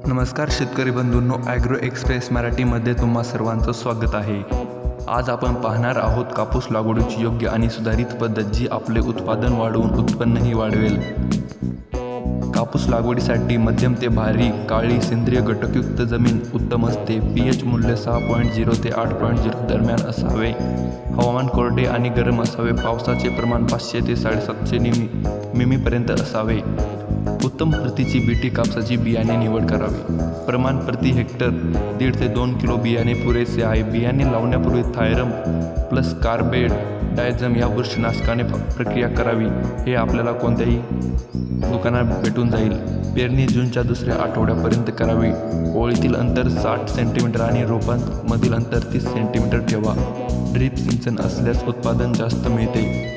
नमस्कार शेतकरी बंधूंनो, agro express मराठीमध्ये तुम्हा सर्वांचं स्वागत आहे। आज आपण पाहणार आहोत कापूस लागवडीची योग्य आणि सुधारित पद्धत जी आपले उत्पादन वाढवून उत्पन्नही वाढवेल। कापूस लागवडीसाठी मध्यम ते भारी काळी सेंद्रिय घटकयुक्त जमीन उत्तम असते। पीएच मूल्य 6.0 ते 8.0 दरम्यान असावे। हवामान कोरडे आणि गरम असावे। पावसाचे प्रमाण 500 ते 750 मिमीपर्यंत असावे। उत्तम प्रतीची बीटी कापसाची बियाणे निवड करावी। प्रमाण प्रति हेक्टर 1.5 ते 2 किलो बियाणे पुरेसे आहे। बियाणे लावण्यापूर्वी थायरम प्लस कार्बेट डायझम या बुरशीनाशकाने प्रक्रिया करावी। हे आपल्याला कोणत्याही दुकानात भेटून जाईल। पेरणी जूनच्या दुसऱ्या आठवड्यापर्यंत करावी। ओळीतील अंतर 60 सेंटीमीटर आणि रोपांमधील अंतर 30 सेंटीमीटर ठेवा। ड्रीप सिंचन असल्यास उत्पादन जास्त मिळते।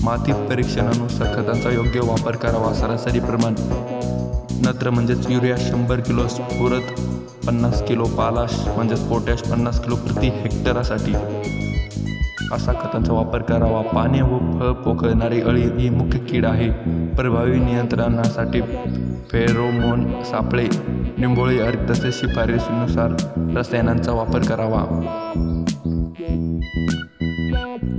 माती परीक्षणानुसार खतांचा योग्य वापर करावा। सरासरी प्रमाण नत्र म्हणजेच युरिया 100 किलो, स्फुरद 50 किलो, पालाश म्हणजेच पोटॅश 50 किलो प्रति हेक्टरसाठी असा खतांचा वापर करावा। पाने व फळ पोखरणारी अळी ही मुख्य कीड आहे। प्रभावी नियंत्रणासाठी फेरोमोन सापळे, निंबोळी अर्क तसेच शिफारसीनुसार रसायनांचा वापर करावा।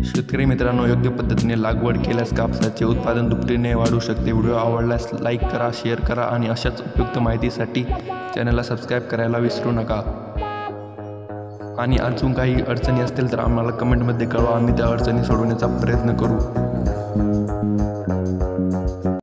शेतकरी मित्रांनो, योग्य पद्धतीने लागवड केल्यास कापसाचे उत्पादन दुपटीने वाढू शकते। व्हिडिओ आवडल्यास लाईक करा, शेअर करा आणि अशाच उपयुक्त माहितीसाठी चॅनलला सबस्क्राईब करायला विसरू नका। आणि अजून काही अडचणी असतील तर आम्हाला कमेंटमध्ये कळवा, आम्ही त्या अडचणी सोडवण्याचा प्रयत्न करू।